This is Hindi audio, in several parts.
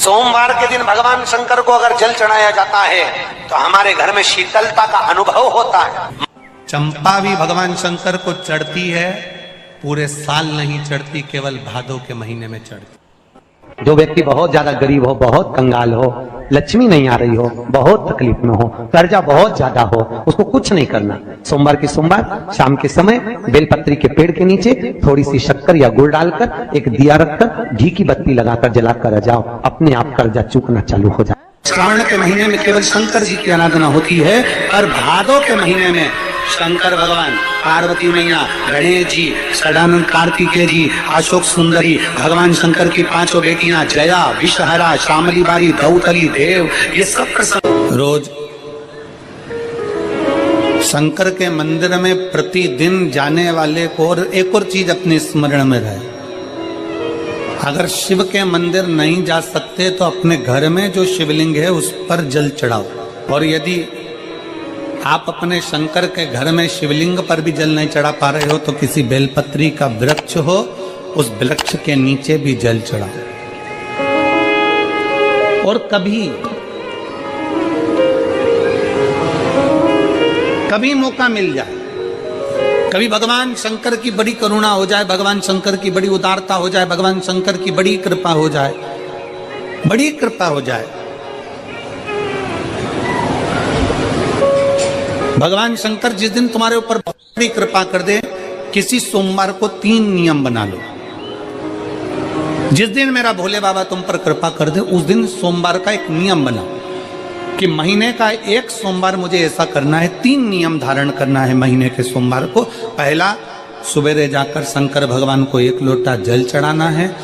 सोमवार के दिन भगवान शंकर को अगर जल चढ़ाया जाता है तो हमारे घर में शीतलता का अनुभव होता है। चंपा भी भगवान शंकर को चढ़ती है, पूरे साल नहीं चढ़ती, केवल भादों के महीने में चढ़ती। जो व्यक्ति बहुत ज्यादा गरीब हो, बहुत कंगाल हो, लक्ष्मी नहीं आ रही हो, बहुत तकलीफ में हो, कर्जा बहुत ज्यादा हो, उसको कुछ नहीं करना। सोमवार की सोमवार शाम के समय बेलपत्री के पेड़ के नीचे थोड़ी सी शक्कर या गुड़ डालकर एक दिया रखकर घी की बत्ती लगाकर जलाकर जाओ, अपने आप कर्जा चूकना चालू हो जाए। श्रावण के महीने में केवल शंकर जी की आराधना होती है और भादों के महीने में शंकर भगवान, पार्वती मैया, गणेश जी, सदानंद कार्तिकेय जी, अशोक सुंदरी, भगवान शंकर की पांचों बेटियां जया, विषहरा, श्यामली बारी, दौतली, देव, ये सब प्रसंग रोज शंकर के मंदिर में प्रतिदिन जाने वाले को। और एक और चीज अपने स्मरण में रहे, अगर शिव के मंदिर नहीं जा सकते तो अपने घर में जो शिवलिंग है उस पर जल चढ़ाओ। और यदि आप अपने शंकर के घर में शिवलिंग पर भी जल नहीं चढ़ा पा रहे हो तो किसी बेलपत्री का वृक्ष हो, उस वृक्ष के नीचे भी जल चढ़ाओ। और कभी मौका मिल जाए, कभी भगवान शंकर की बड़ी करुणा हो जाए, भगवान शंकर की बड़ी उदारता हो जाए, भगवान शंकर की बड़ी कृपा हो जाए, बड़ी कृपा हो जाए, भगवान शंकर जिस दिन तुम्हारे ऊपर बड़ी कृपा कर दे, किसी सोमवार को 3 नियम बना लो। जिस दिन मेरा भोले बाबा तुम पर कृपा कर दे उस दिन सोमवार का एक नियम बना कि महीने का एक सोमवार मुझे ऐसा करना है, 3 नियम धारण करना है महीने के सोमवार को। पहला, सुबेरे जाकर शंकर भगवान को 1 लोटा जल चढ़ाना है।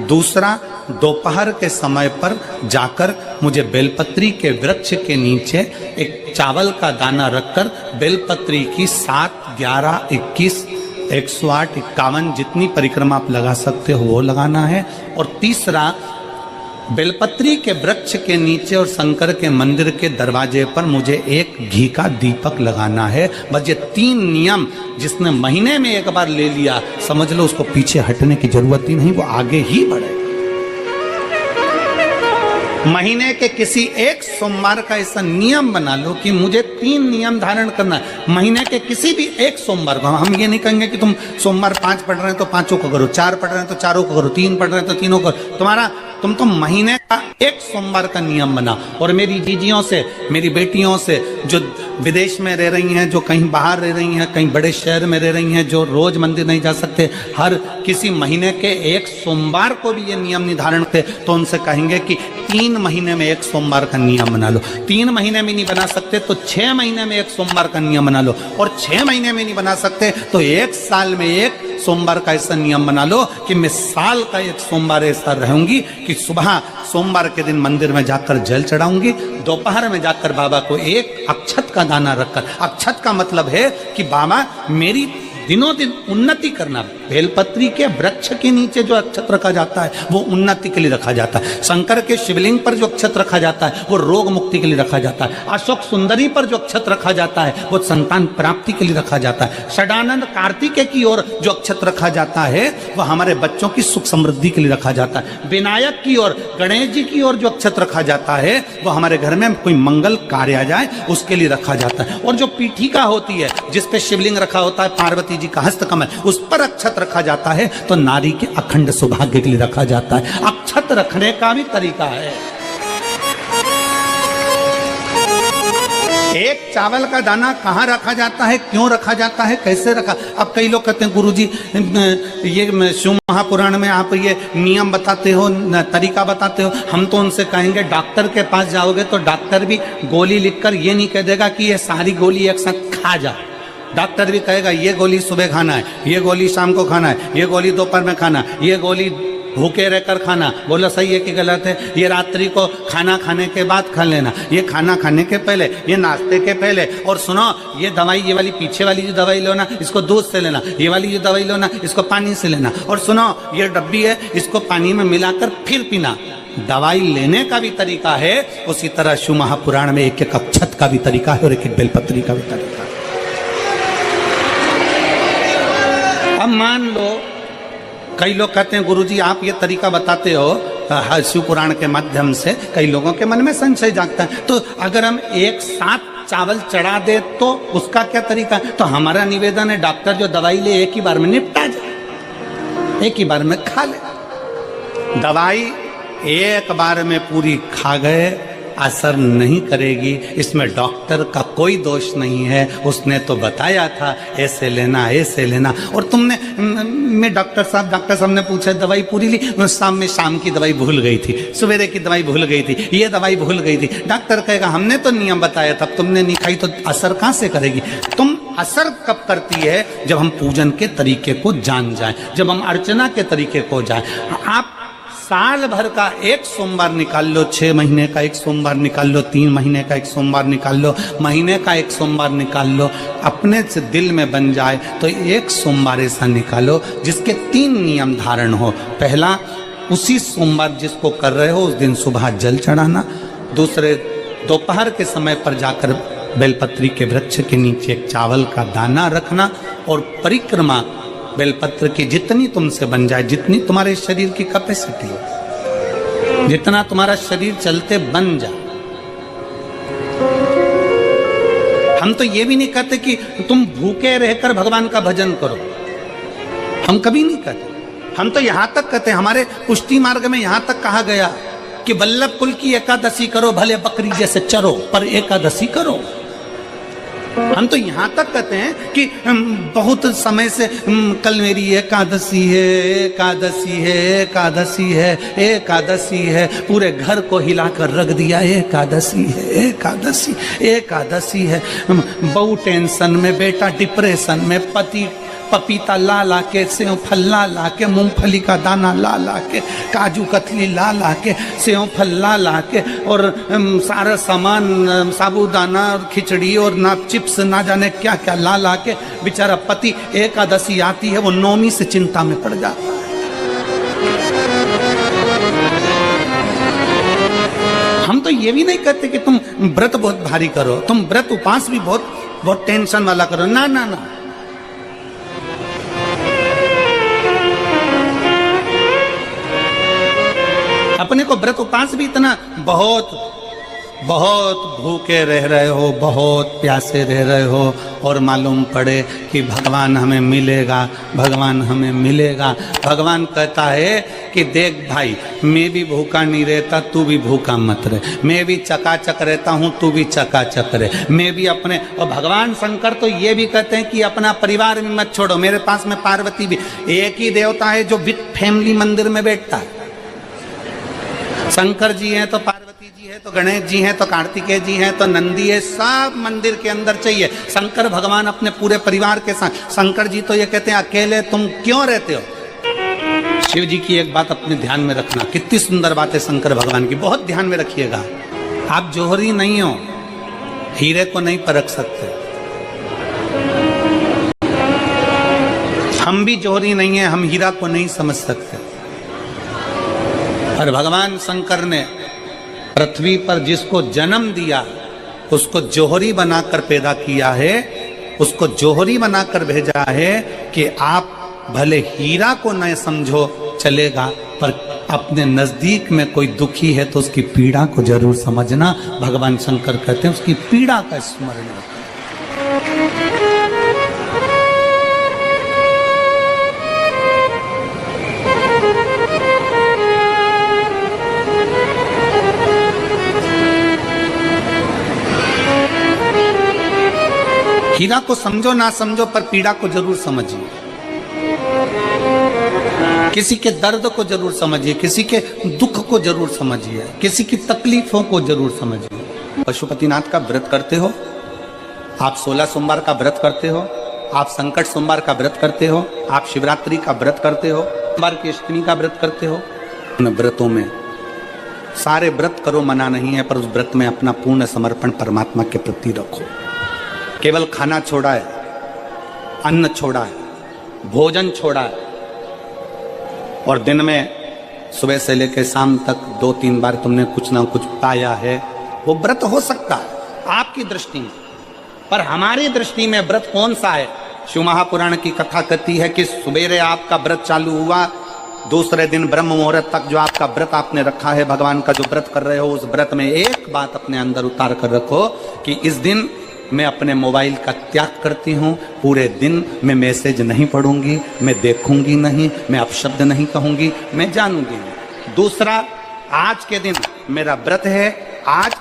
दूसरा, दोपहर के समय पर जाकर मुझे बेलपत्री के वृक्ष के नीचे एक चावल का दाना रखकर बेलपत्री की 7, 11, 21, 108, 51 जितनी परिक्रमा आप लगा सकते हो वो लगाना है। और तीसरा, बेलपत्री के वृक्ष के नीचे और शंकर के मंदिर के दरवाजे पर मुझे एक घी का दीपक लगाना है। बस ये 3 नियम जिसने महीने में एक बार ले लिया, समझ लो उसको पीछे हटने की जरूरत ही नहीं, वो आगे ही बढ़े। महीने के किसी एक सोमवार का ऐसा नियम बना लो कि मुझे 3 नियम धारण करना है महीने के किसी भी एक सोमवार को। हम ये नहीं कहेंगे कि तुम सोमवार 5 पढ़ रहे हैं तो 5 को करो, 4 पढ़ रहे हैं तो 4 को करो, 3 पढ़ रहे हैं तो 3 को करो। तुम तो महीने का एक सोमवार का नियम बना। और मेरी जीजियों से, मेरी बेटियों से जो विदेश में रह रही हैं, जो कहीं बाहर रह रही हैं, कहीं बड़े शहर में रह रही हैं, जो रोज मंदिर नहीं जा सकते, हर किसी महीने के एक सोमवार को भी ये नियम निर्धारण करते, तो उनसे कहेंगे कि 3 महीने में एक सोमवार का नियम बना लो। 3 महीने में नहीं बना सकते तो 6 महीने में एक सोमवार का नियम बना लो। और 6 महीने में नहीं बना सकते तो 1 साल में एक सोमवार का ऐसा नियम बना लो कि मैं साल का एक सोमवार ऐसा रहूंगी कि सुबह सोमवार के दिन मंदिर में जाकर जल चढ़ाऊंगी, दोपहर में जाकर बाबा को एक अक्षत का दाना रखकर, अक्षत का मतलब है कि बाबा मेरी दिनों दिन उन्नति करना। बेलपत्री के वृक्ष के नीचे जो अक्षत रखा जाता है वो उन्नति के लिए रखा जाता है। शंकर के शिवलिंग पर जो अक्षत रखा जाता है वो रोग मुक्ति के लिए रखा जाता है। अशोक सुंदरी पर जो अक्षत रखा जाता है वो संतान प्राप्ति के लिए रखा जाता है। सदानंद कार्तिकेय की ओर जो अक्षत रखा जाता है वो हमारे बच्चों की सुख समृद्धि के लिए रखा जाता है। विनायक की ओर, गणेश जी की ओर जो अक्षत रखा जाता है वो हमारे घर में कोई मंगल कार्य आ जाए उसके लिए रखा जाता है। और जो पीठिका होती है जिसपे शिवलिंग रखा होता है, पार्वती जी का हस्तकमल, उस पर अक्षत रखा जाता है तो नारी के अखंड सौभाग्य के लिए रखा जाता है। अक्षत रखने का भी तरीका है। एक चावल का दाना कहाँ रखा जाता है, क्यों रखा जाता है, कैसे रखा। अब कई लोग कहते हैं गुरुजी ये शिव महापुराण में आप ये नियम बताते हो, तरीका बताते हो। हम तो उनसे कहेंगे डॉक्टर के पास जाओगे तो डॉक्टर भी गोली लिखकर ये नहीं कह देगा कि ये सारी गोली एक साथ खा जा। डॉक्टर भी कहेगा ये गोली सुबह खाना है, ये गोली शाम को खाना है, ये गोली दोपहर में खाना, ये गोली भूखे रहकर खाना। बोलो सही है कि गलत है? ये रात्रि को खाना खाने के बाद खा लेना, ये खाना खाने के पहले, ये नाश्ते के पहले। और सुनो, ये दवाई, ये वाली पीछे वाली जो दवाई लो ना इसको दूध से लेना, ये वाली जो दवाई लो ना इसको पानी से लेना। और सुनो, ये डब्बी है इसको पानी में मिलाकर फिर पीना। दवाई लेने का भी तरीका है, उसी तरह शिव महापुराण में एक एक अक्षत का भी तरीका है और एक एक बेलपत्री का भी तरीका है। अब मान लो कई लोग कहते हैं गुरुजी आप ये तरीका बताते हो शिव पुराण के माध्यम से कई लोगों के मन में संशय जागता है। तो अगर हम एक साथ चावल चढ़ा दे तो उसका क्या तरीका है? तो हमारा निवेदन है डॉक्टर जो दवाई ले एक ही बार में निपटा जाए, एक ही बार में खा ले। दवाई एक बार में पूरी खा गए असर नहीं करेगी, इसमें डॉक्टर का कोई दोष नहीं है। उसने तो बताया था ऐसे लेना ऐसे लेना, और तुमने मैं डॉक्टर साहब ने पूछा दवाई पूरी ली, शाम की दवाई भूल गई थी, सवेरे की दवाई भूल गई थी, ये दवाई भूल गई थी। डॉक्टर कहेगा हमने तो नियम बताया था, तुमने नहीं खाई तो असर कहाँ से करेगी? तुम असर कब करती है? जब हम पूजन के तरीके को जान जाएं, जब हम अर्चना के तरीके को जाएं। आप साल भर का एक सोमवार निकाल लो, 6 महीने का एक सोमवार निकाल लो, 3 महीने का एक सोमवार निकाल लो, महीने का एक सोमवार निकाल लो, अपने से दिल में बन जाए तो एक सोमवार ऐसा निकालो जिसके 3 नियम धारण हो। पहला, उसी सोमवार जिसको कर रहे हो उस दिन सुबह जल चढ़ाना। दूसरे, दोपहर के समय पर जाकर बेलपत्री के वृक्ष के नीचे एक चावल का दाना रखना, और परिक्रमा बेलपत्र की जितनी तुमसे बन जाए, जितनी तुम्हारे शरीर की कैपेसिटी है, जितना तुम्हारा शरीर चलते बन जाए। हम तो ये भी नहीं कहते कि तुम भूखे रहकर भगवान का भजन करो, हम कभी नहीं कहते। हम तो यहां तक कहते हैं, हमारे पुष्टि मार्ग में यहां तक कहा गया कि वल्लभ कुल की एकादशी करो, भले बकरी जैसे चरो पर एकादशी करो। हम तो यहाँ तक कहते हैं कि बहुत समय से कल मेरी एकादशी है, एकादशी है, एकादशी है, एकादशी है, पूरे घर को हिलाकर रख दिया, एकादशी है, एकादशी, एकादशी है। बहू टेंशन में, बेटा डिप्रेशन में, पति पपीता ला ला के, सेव फल ला के, मूंगफली का दाना ला के, काजू कतली ला के, सेव फल ला के, और सारा सामान साबूदाना और खिचड़ी और ना चिप्स ना जाने क्या क्या ला के, बेचारा पति एकादशी आती है वो नौमी से चिंता में पड़ जाता है। हम तो ये भी नहीं कहते कि तुम व्रत बहुत भारी करो, तुम व्रत उपास भी बहुत टेंशन वाला करो, ना ना ना। अपने को व्रत उपास भी इतना बहुत भूखे रह रहे हो, बहुत प्यासे रह रहे हो, और मालूम पड़े कि भगवान हमें मिलेगा, भगवान हमें मिलेगा। भगवान कहता है कि देख भाई, मैं भी भूखा नहीं रहता, तू भी भूखा मत रहे, मैं भी चकाचक रहता हूँ, तू भी चकाचक रहे, मैं भी अपने। और भगवान शंकर तो ये भी कहते हैं कि अपना परिवार में मत छोड़ो। मेरे पास में पार्वती भी, एक ही देवता है जो विद फैमिली मंदिर में बैठता है। शंकर जी हैं तो पार्वती जी है, तो गणेश जी हैं, तो कार्तिकेय जी हैं, तो नंदी है, सब मंदिर के अंदर चाहिए। शंकर भगवान अपने पूरे परिवार के साथ। शंकर जी तो ये कहते हैं अकेले तुम क्यों रहते हो? शिव जी की एक बात अपने ध्यान में रखना, कितनी सुंदर बात है शंकर भगवान की, बहुत ध्यान में रखिएगा। आप जौहरी नहीं हो, हीरे को नहीं परख सकते। हम भी जौहरी नहीं है, हम हीरा को नहीं समझ सकते। और भगवान शंकर ने पृथ्वी पर जिसको जन्म दिया उसको जौहरी बनाकर पैदा किया है, उसको जौहरी बनाकर भेजा है कि आप भले हीरा को न समझो चलेगा, पर अपने नजदीक में कोई दुखी है तो उसकी पीड़ा को जरूर समझना। भगवान शंकर कहते हैं उसकी पीड़ा का स्मरण रखना। हीरा को समझो ना समझो, पर पीड़ा को जरूर समझिए। किसी के दर्द को जरूर समझिए, किसी के दुख को जरूर समझिए, किसी की तकलीफों को जरूर समझिए। पशुपतिनाथ का व्रत करते हो आप, 16 सोमवार का व्रत करते हो आप, संकट सोमवार का व्रत करते हो आप, शिवरात्रि का व्रत करते हो, सोमवार की अष्टमी का व्रत करते हो। उन व्रतों में सारे व्रत करो, मना नहीं है, पर उस व्रत में अपना पूर्ण समर्पण परमात्मा के प्रति रखो। केवल खाना छोड़ा है, अन्न छोड़ा है, भोजन छोड़ा है, और दिन में सुबह से लेकर शाम तक 2-3 बार तुमने कुछ ना कुछ पाया है, वो व्रत हो सकता है आपकी दृष्टि में, पर हमारी दृष्टि में व्रत कौन सा है? शिव महापुराण की कथा कहती है कि सुबेरे आपका व्रत चालू हुआ, दूसरे दिन ब्रह्म मुहूर्त तक जो आपका व्रत आपने रखा है, भगवान का जो व्रत कर रहे हो, उस व्रत में एक बात अपने अंदर उतार कर रखो कि इस दिन मैं अपने मोबाइल का त्याग करती हूँ, पूरे दिन मैं मैसेज नहीं पढ़ूंगी, मैं देखूंगी नहीं, मैं अपशब्द नहीं कहूंगी, मैं जानूंगी नहीं। दूसरा, आज के दिन मेरा व्रत है, आज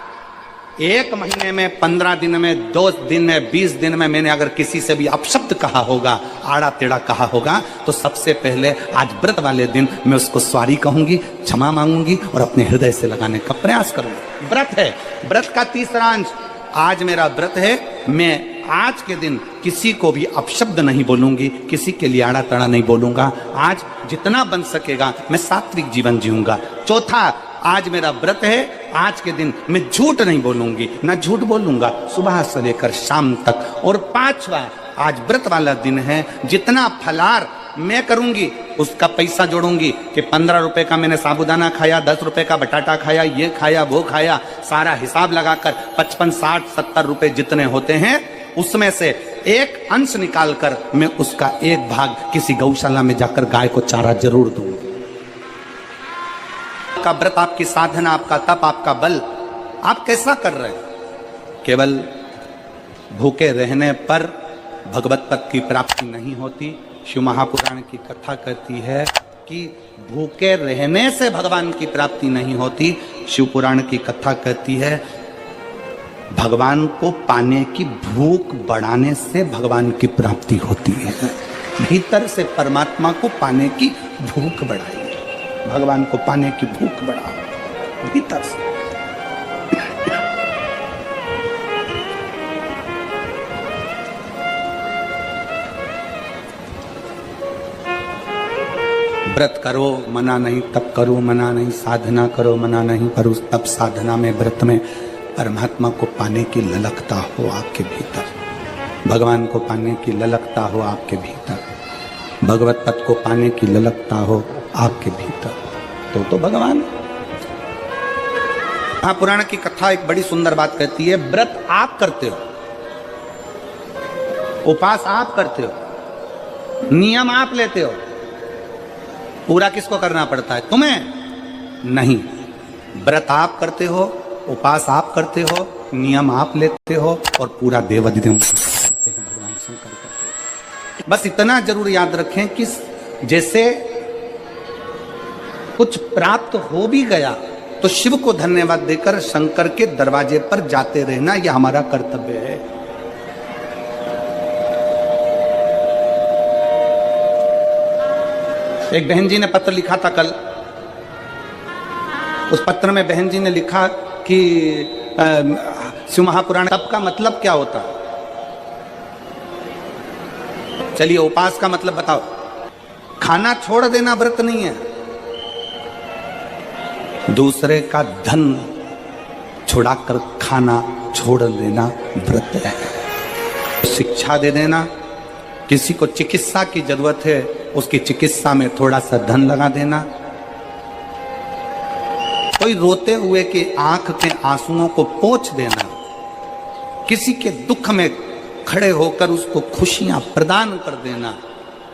1 महीने में, 15 दिन में, 2 दिन में, 20 दिन में मैंने अगर किसी से भी अपशब्द कहा होगा, आड़ा टेढ़ा कहा होगा, तो सबसे पहले आज व्रत वाले दिन मैं उसको सॉरी कहूंगी, क्षमा मांगूंगी और अपने हृदय से लगाने का प्रयास करूंगी। व्रत है। व्रत का तीसरा अंश, आज मेरा व्रत है, मैं आज के दिन किसी को भी अपशब्द नहीं बोलूंगी, किसी के लिए आड़ा टेढ़ा नहीं बोलूंगा। आज जितना बन सकेगा मैं सात्विक जीवन जीऊंगा। चौथा, आज मेरा व्रत है, आज के दिन मैं झूठ नहीं बोलूंगी, ना झूठ बोलूंगा सुबह से लेकर शाम तक। और 5वां, आज व्रत वाला दिन है, जितना फलार मैं करूंगी उसका पैसा जोड़ूंगी कि 15 रुपए का मैंने साबुदाना खाया, 10 रुपए का बटाटा खाया, ये खाया, वो खाया, सारा हिसाब लगाकर 55, 60, 70 रुपए जितने होते हैं उसमें से एक अंश निकालकर मैं उसका एक भाग किसी गौशाला में जाकर गाय को चारा जरूर दूंगी। आपका व्रत, आपकी साधना, आपका तप, आपका बल, आप कैसा कर रहे हैं? केवल भूखे रहने पर भगवत पद की प्राप्ति नहीं होती। शिव महापुराण की कथा कहती है कि भूखे रहने से भगवान की प्राप्ति नहीं होती। शिव पुराण की कथा कहती है भगवान को पाने की भूख बढ़ाने से भगवान की प्राप्ति होती है। भीतर से परमात्मा को पाने की भूख बढ़ाइए, भगवान को पाने की भूख बढ़ाओ भीतर से। व्रत करो मना नहीं, तप करो मना नहीं, साधना करो मना नहीं, पर उस तप साधना में, व्रत में परमात्मा को पाने की ललकता हो आपके भीतर, भगवान को पाने की ललकता हो आपके भीतर, भगवत पद को पाने की ललकता हो आपके भीतर, तो भगवान। महापुराण की कथा एक बड़ी सुंदर बात कहती है, व्रत आप करते हो, उपास आप करते हो, नियम आप लेते हो, पूरा किसको करना पड़ता है? तुम्हें नहीं। व्रत आप करते हो, उपास आप करते हो, नियम आप लेते हो और पूरा देवाधिदेव करते हैं, भगवान शंकर करते हैं। बस इतना जरूर याद रखें कि जैसे कुछ प्राप्त हो भी गया तो शिव को धन्यवाद देकर शंकर के दरवाजे पर जाते रहना, यह हमारा कर्तव्य है। एक बहन जी ने पत्र लिखा था कल, उस पत्र में बहन जी ने लिखा कि शिव महापुराण तप का मतलब क्या होता है? चलिए उपास का मतलब बताओ। खाना छोड़ देना व्रत नहीं है, दूसरे का धन छुड़ाकर खाना छोड़ देना व्रत है। शिक्षा दे देना, किसी को चिकित्सा की जरूरत है उसकी चिकित्सा में थोड़ा सा धन लगा देना, कोई रोते हुए के आंख के आंसुओं को पोंछ देना, किसी के दुख में खड़े होकर उसको खुशियां प्रदान कर देना,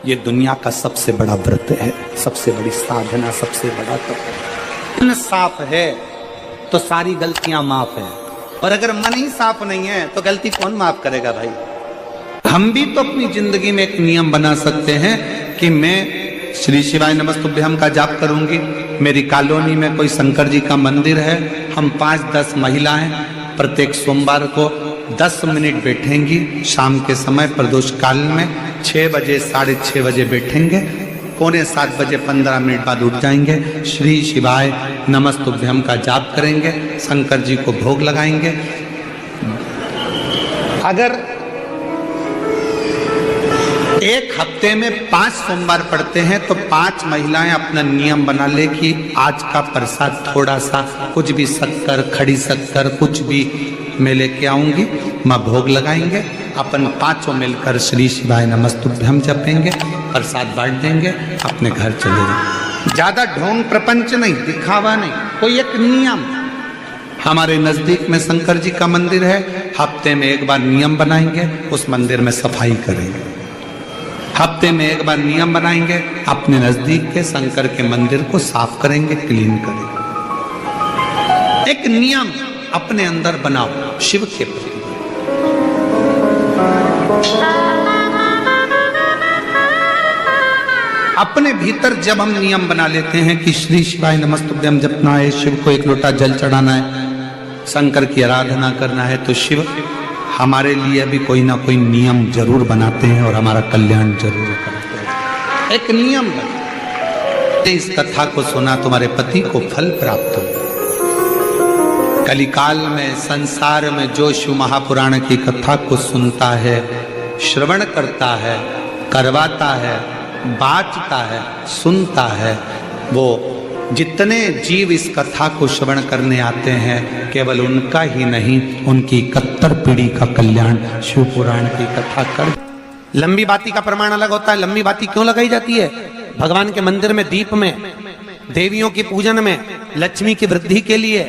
ये दुनिया का सबसे बड़ा व्रत है, सबसे बड़ी साधना, सबसे बड़ा तप। मन साफ है तो सारी गलतियां माफ है, और अगर मन ही साफ नहीं है तो गलती कौन माफ करेगा भाई? हम भी तो अपनी जिंदगी में एक नियम बना सकते हैं कि मैं श्री शिवाय नमस्तुभ्यम का जाप करूंगी, मेरी कॉलोनी में कोई शंकर जी का मंदिर है, हम 5-10 महिलाएं प्रत्येक सोमवार को 10 मिनट बैठेंगी, शाम के समय प्रदोष काल में 6 बजे 6:30 बजे बैठेंगे, 6:45 बजे 15 मिनट बाद उठ जाएंगे, श्री शिवाय नमस्तुभ्यम का जाप करेंगे, शंकर जी को भोग लगाएंगे। अगर एक हफ्ते में 5 सोमवार पड़ते हैं तो 5 महिलाएं अपना नियम बना ले कि आज का प्रसाद थोड़ा सा, कुछ भी शक्कर, खड़ी शक्कर, कुछ भी मैं लेके आऊंगी, माँ भोग लगाएंगे, अपन 5 मिलकर श्री शिवाय नमस्तुभ्यम जपेंगे, प्रसाद बांट देंगे, अपने घर चले जाएंगे। ज्यादा ढोंग प्रपंच नहीं, दिखावा नहीं, कोई एक नियम। हमारे नजदीक में शंकर जी का मंदिर है, हफ्ते में एक बार नियम बनाएंगे, उस मंदिर में सफाई करेंगे, हफ्ते में एक बार नियम बनाएंगे, अपने नजदीक के शंकर के मंदिर को साफ करेंगे, क्लीन करेंगे। एक नियम अपने अंदर बनाओ शिव के प्रति। अपने भीतर जब हम नियम बना लेते हैं कि श्री शिवाय नमस्तुभ्यम जपना है, शिव को एक लोटा जल चढ़ाना है, शंकर की आराधना करना है, तो शिव हमारे लिए भी कोई ना कोई नियम जरूर बनाते हैं और हमारा कल्याण जरूर करते हैं। एक नियम बना, इस कथा को सुना, तुम्हारे पति को फल प्राप्त हो। कलिकाल में संसार में जो शिव महापुराण की कथा को सुनता है, श्रवण करता है, करवाता है, बाँचता है, सुनता है, वो जितने जीव इस कथा को श्रवण करने आते हैं, केवल उनका ही नहीं, उनकी 71 पीढ़ी का कल्याण शिव पुराण की कथा कर। लंबी बाती का प्रमाण अलग होता है। लंबी बाती क्यों लगाई जाती है? भगवान के मंदिर में, दीप में, देवियों की पूजन में, लक्ष्मी की वृद्धि के लिए।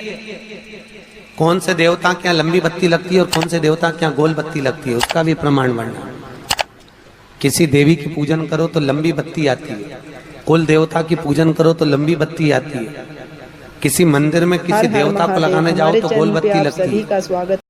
कौन से देवता के यहाँ लंबी बत्ती लगती है और कौन से देवता के यहाँ गोल बत्ती लगती है, उसका भी प्रमाण बनना। किसी देवी की पूजन करो तो लंबी बत्ती आती है, कुल देवता की पूजन करो तो लंबी बत्ती आती है, किसी मंदिर में किसी देवता को लगाने जाओ तो गोल बत्ती लगती है।